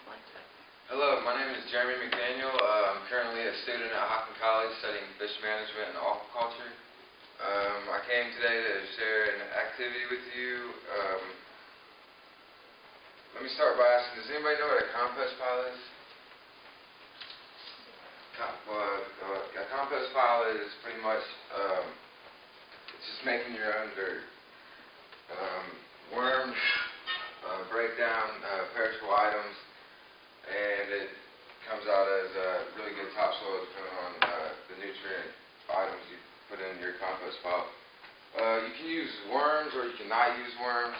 Hello, my name is Jeremy McDaniel. I'm currently a student at Hopkins College studying fish management and aquaculture. I came today to share an activity with you. Let me start by asking, does anybody know what a compost pile is? A compost pile is pretty much it's just making your own dirt. Worms break down perishable items, and it comes out as really good topsoil depending on the nutrient items you put in your compost pile. You can use worms or you cannot use worms.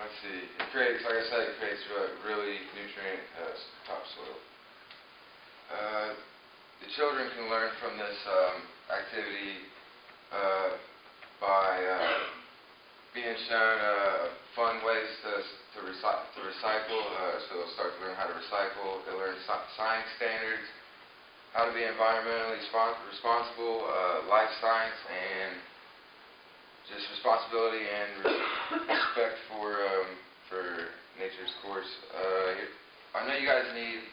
Let's see, it creates, like I said, it creates really nutrient topsoil. The children can learn from this activity by being shown fun ways to recycle, so they'll start to learn how to recycle. They'll learn science standards, how to be environmentally responsible, life science, and just responsibility and respect for nature's course. I know you guys need.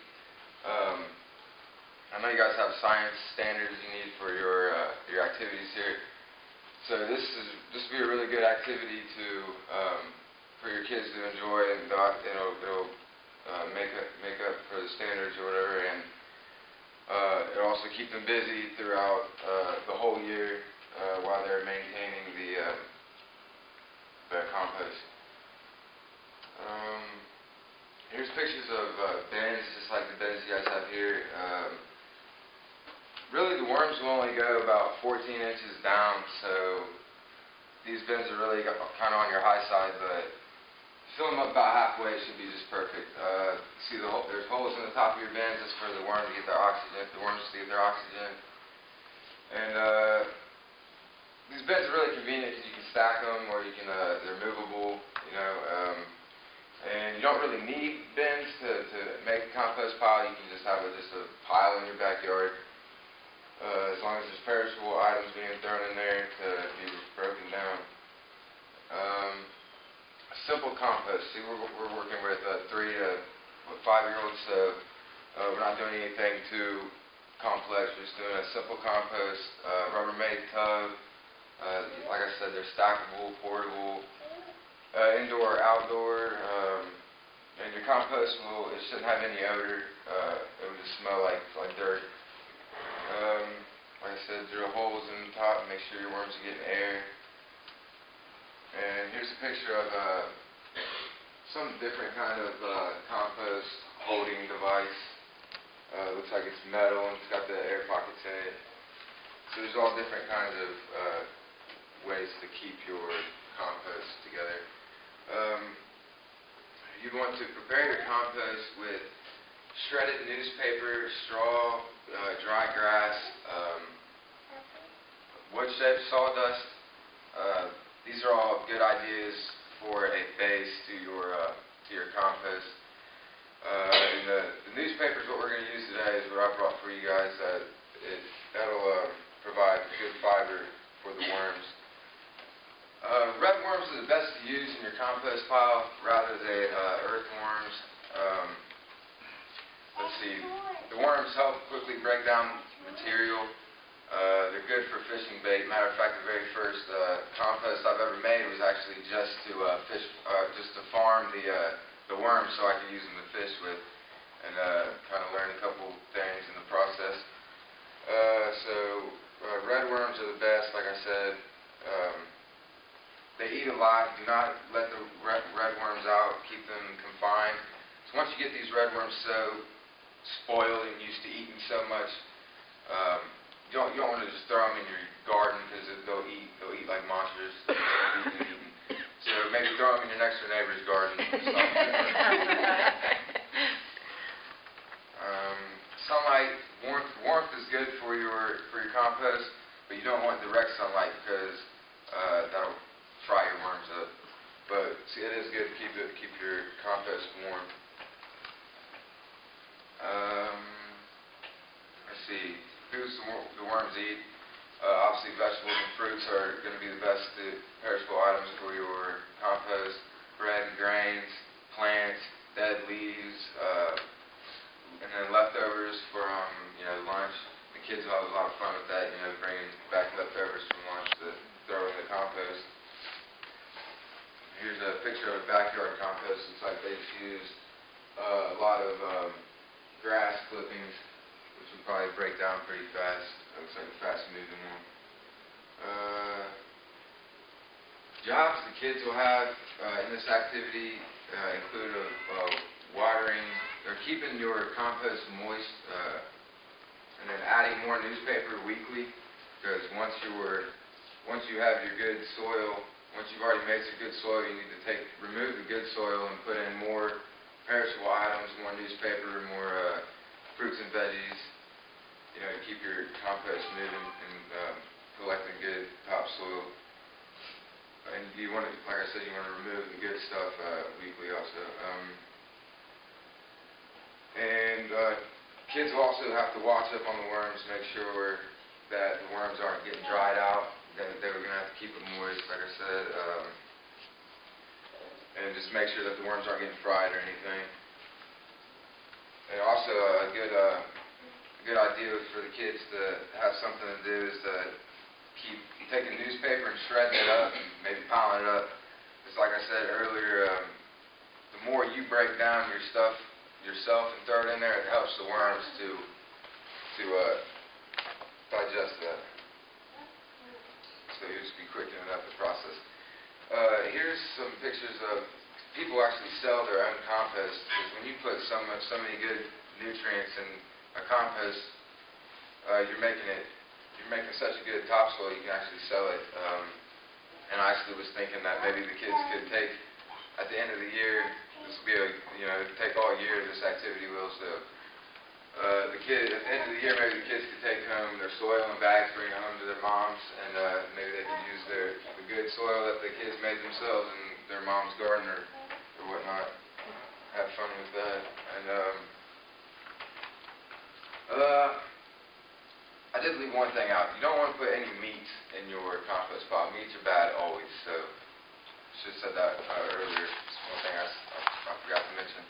I know you guys have science standards you need for your activities here. So this will be a really good activity for your kids to enjoy, and it'll make up for the standards or whatever, and it'll also keep them busy throughout the whole year while they're maintaining the compost. Here's pictures of bins, just like the bins you guys have here. Really, the worms will only go about 14 inches down, so these bins are really kind of on your high side, but fill them up about halfway, it should be just perfect. See, there's holes in the top of your bins just for the worms to get their oxygen, And these bins are really convenient because you can stack them, or you can they're movable, and you don't really need bins to make a compost pile. You can just have just a pile in your backyard. As long as there's perishable items being thrown in there to be broken down. A simple compost. See, we're working with 3 to 5-year-olds, so we're not doing anything too complex. We're just doing a simple compost, Rubbermaid tub. Like I said, they're stackable, portable, indoor, outdoor, and your compost it shouldn't have any odor. It will just smell like dirt. Like I said, drill holes in the top and make sure your worms are getting air. And here's a picture of some different kind of compost holding device. Looks like it's metal and it's got the air pockets in it. So there's all different kinds of ways to keep your compost together. You want to prepare your compost with shredded newspaper, straw, dry grass, wood-shaped sawdust. These are all good ideas for a base to your compost. And the newspaper is what we're going to use today, is what I brought for you guys. That'll provide good fiber for the worms. Red worms are the best to use in your compost pile rather than earthworms. Let's see, the worms help quickly break down material. They're good for fishing bait. Matter of fact, the very first compost I've ever made was actually just to farm the worms so I could use them to fish with, and kind of learn a couple things in the process. Red worms are the best, like I said. They eat a lot. Do not let the red worms out. Keep them confined. So once you get these red worms so spoiled and used to eating so much, you don't want to just throw them in your garden, because they'll eat like monsters. So maybe throw them in your next door neighbor's garden. Sunlight, warmth is good for your compost, but you don't want direct sunlight because that'll fry your worms up. But see, it is good to keep your compost warm. Let's see, foods the worms eat. Obviously, vegetables and fruits are going to be the best perishable items for your compost. Bread and grains, plants, used a lot of grass clippings, which would probably break down pretty fast. It looks like a fast moving one. Jobs the kids will have in this activity include watering or keeping your compost moist, and then adding more newspaper weekly, because once you have your good soil, once you've already made some good soil, you need to remove the good soil and put in more perishable items, more newspaper, more fruits and veggies, to keep your compost moving and collecting good topsoil. And you want to, like I said, you want to remove the good stuff weekly also. Kids will also have to watch up on the worms, make sure that the worms aren't getting dried out. They were going to have to keep them moist, like I said, and just make sure that the worms aren't getting fried or anything. And also a good idea for the kids to have something to do is to keep taking newspaper and shredding it up and maybe piling it up. Just like I said earlier, the more you break down your stuff yourself and throw it in there, it helps the worms to digest that. So you'll just be quickening up the process. Here's some pictures of people actually sell their own compost, because when you put so many good nutrients in a compost, you're making such a good topsoil you can actually sell it. And I actually was thinking that maybe the kids could take, at the end of the year, this will be take all year this activity will. So at the end of the year, maybe the kids could take home their soil in bags, bring it home to their moms, and maybe they could use the good soil that the kids made themselves in their mom's garden or whatnot. Have fun with that. And I did leave one thing out. You don't want to put any meat in your compost pile. Meats are bad always, so I should have said that earlier. It's one thing I forgot to mention.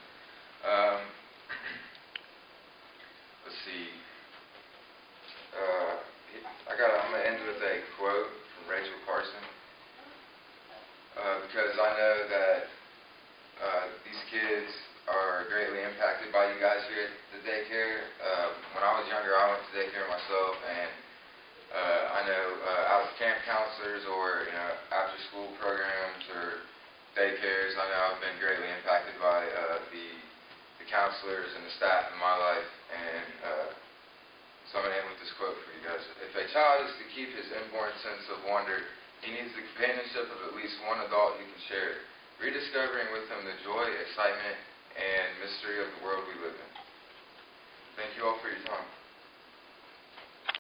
Let's see. I'm going to end with a quote from Rachel Carson, because I know that these kids are greatly impacted by you guys here at the daycare. When I was younger, I went to daycare myself, and I know out of camp counselors or after school programs or daycares, I know I've been greatly impacted by the counselors and the staff in my life. And so I'm going to end with this quote for you guys. If a child is to keep his inborn sense of wonder, he needs the companionship of at least one adult who can share it, rediscovering with him the joy, excitement, and mystery of the world we live in. Thank you all for your time.